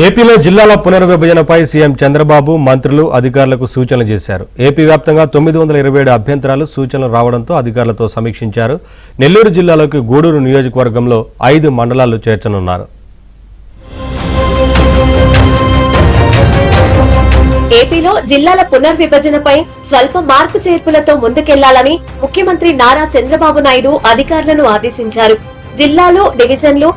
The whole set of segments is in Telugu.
ఏపీలో జిల్లాల పునర్విభజనపై సీఎం చంద్రబాబు మంత్రులు అధికారులకు సూచనలు చేశారు. ఏపీ వ్యాప్తంగా 927 అభ్యంతరాలు సూచనలు రావడంతో అధికారులతో సమీక్షించారు. నెల్లూరు జిల్లాలోకి గూడూరు నియోజకవర్గంలో 5 మండలాలు చేర్చనున్నారు. ఏపీలో జిల్లాల పునర్విభజనపై స్వల్ప మార్పు చేర్పులతో ముందుకెళ్లాలని ముఖ్యమంత్రి నారా చంద్రబాబు నాయుడు అధికారులను ఆదేశించారు. జిల్లాలు, డివిజన్లు,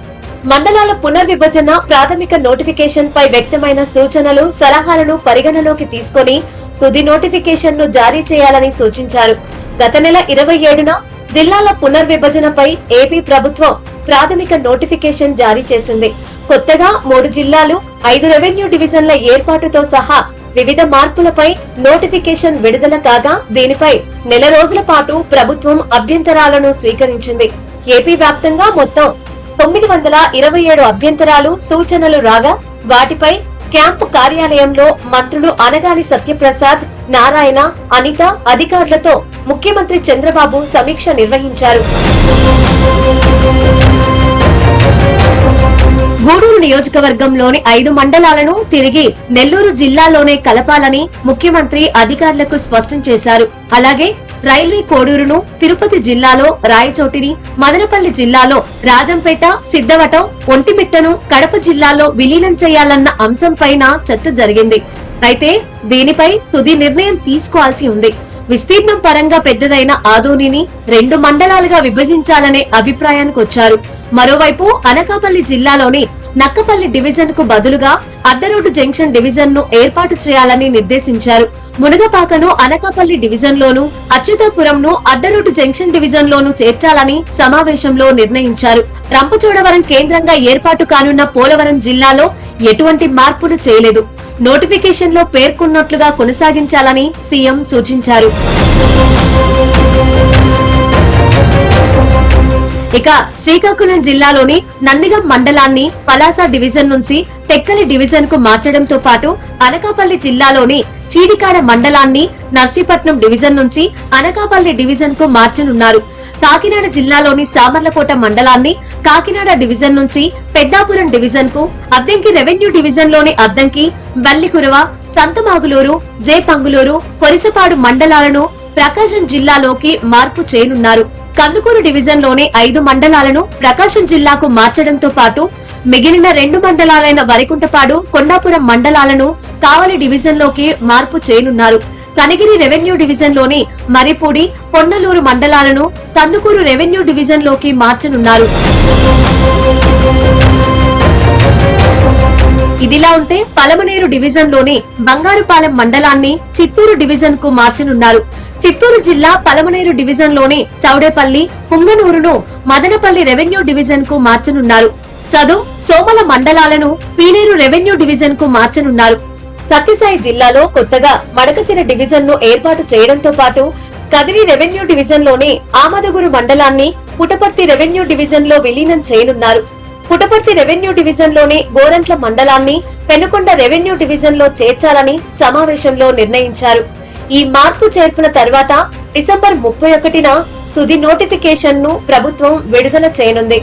మండలాల పునర్విభజన ప్రాథమిక నోటిఫికేషన్ పై వ్యక్తమైన సూచనలు, సలహాలను పరిగణలోకి తీసుకుని తుది నోటిఫికేషన్ ను జారీ చేయాలని సూచించారు. గత నెల 27న జిల్లాల పునర్విభజనపై ఏపీ ప్రభుత్వం ప్రాథమిక నోటిఫికేషన్ జారీ చేసింది. కొత్తగా 3 జిల్లాలు, 5 రెవెన్యూ డివిజన్ల ఏర్పాటుతో సహా వివిధ మార్పులపై నోటిఫికేషన్ విడుదల కాగా దీనిపై నెల రోజుల పాటు ప్రభుత్వం అభ్యంతరాలను స్వీకరించింది. ఏపీ వ్యాప్తంగా మొత్తం 927 అభ్యంతరాలు, సూచనలు రాగా వాటిపై క్యాంపు కార్యాలయంలో మంత్రులు అనగాని సత్యప్రసాద్, నారాయణ, అనిత అధికారులతో ముఖ్యమంత్రి చంద్రబాబు సమీక్ష నిర్వహించారు. గూడూరు నియోజకవర్గంలోని 5 మండలాలను తిరిగి నెల్లూరు జిల్లాలోనే కలపాలని ముఖ్యమంత్రి అధికారులకు స్పష్టం చేశారు. అలాగే రైల్వే కోడూరును తిరుపతి జిల్లాలో రాయచోటిని, మదనపల్లి జిల్లాలో రాజంపేట, సిద్ధవటం, ఒంటిమిట్టను కడప జిల్లాలో విలీనం చేయాలన్న అంశంపైన చర్చ జరిగింది. అయితే దీనిపై తుది నిర్ణయం తీసుకోవాల్సి ఉంది. విస్తీర్ణం పరంగా పెద్దదైన ఆదోనిని 2 మండలాలుగా విభజించాలనే అభిప్రాయానికి వచ్చారు. మరోవైపు అనకాపల్లి జిల్లాలోని నక్కపల్లి డివిజన్ కు బదులుగా అడ్డరోడ్డు జంక్షన్ డివిజన్ ను ఏర్పాటు చేయాలని నిర్దేశించారు. మునగపాకను అనకాపల్లి డివిజన్ లోను, అచ్యుతాపురంను అడ్డరోడ్డు జంక్షన్ డివిజన్ లోను చేర్చాలని సమావేశంలో నిర్ణయించారు. రంపచోడవరం కేంద్రంగా ఏర్పాటు కానున్న పోలవరం జిల్లాలో ఎటువంటి మార్పులు చేయలేదు. నోటిఫికేషన్ లో పేర్కొన్నట్లుగా కొనసాగించాలని సీఎం సూచించారు. ఇక శ్రీకాకుళం జిల్లాలోని నందిగం మండలాన్ని పలాస డివిజన్ నుంచి టెక్కలి డివిజన్ కు మార్చడంతో పాటు అనకాపల్లి జిల్లాలోని చీడికాడ మండలాన్ని నర్సీపట్నం డివిజన్ నుంచి అనకాపల్లి డివిజన్ కు మార్చనున్నారు. కాకినాడ జిల్లాలోని సామర్లకోట మండలాన్ని కాకినాడ డివిజన్ నుంచి పెద్దాపురం డివిజన్ కు, అద్దంకి రెవెన్యూ డివిజన్ లోని అద్దంకి, బల్లికురవ, సంతమాగులూరు, జేపంగులూరు, కొరిసపాడు మండలాలను ప్రకాశం జిల్లాలోకి మార్పు చేయనున్నారు. కందుకూరు డివిజన్ లోని 5 మండలాలను ప్రకాశం జిల్లాకు మార్చడంతో పాటు మిగిలిన 2 మండలాలైన వరికుంటపాడు, కొండాపురం మండలాలను కావలి డివిజన్ లోకి మార్పు చేయనున్నారు. కనిగిరి రెవెన్యూ డివిజన్ లోని మరిపూడి, పొన్నలూరు మండలాలను కందుకూరు రెవెన్యూ డివిజన్ లోకి మార్చనున్నారు. ఇదిలా ఉంటే పలమనేరు డివిజన్ లోని బంగారుపాలెం మండలాన్ని చిత్తూరు డివిజన్ కు మార్చనున్నారు. చిత్తూరు జిల్లా పలమనేరు డివిజన్ లోని చౌడేపల్లి, పుంగనూరును మదనపల్లి రెవెన్యూ డివిజన్ కు మార్చనున్నారు. సదు, సోమల మండలాలను పీలేరు రెవెన్యూ డివిజన్ కు మార్చనున్నారు. సత్యసాయి జిల్లాలో కొత్తగా మడకసిర డివిజన్ ను ఏర్పాటు చేయడంతో పాటు కదిరి రెవెన్యూ డివిజన్ లోని ఆమదగురు మండలాన్ని పుటపర్తి రెవెన్యూ డివిజన్ లో విలీనం చేయనున్నారు. పుటపర్తి రెవెన్యూ డివిజన్ లోని గోరంట్ల మండలాన్ని పెనుకొండ రెవెన్యూ డివిజన్ లో చేర్చాలని సమావేశంలో నిర్ణయించారు. ఈ మార్పు చేర్పుల తర్వాత డిసెంబర్ 31న తుది నోటిఫికేషన్ ను ప్రభుత్వం విడుదల చేయనుంది.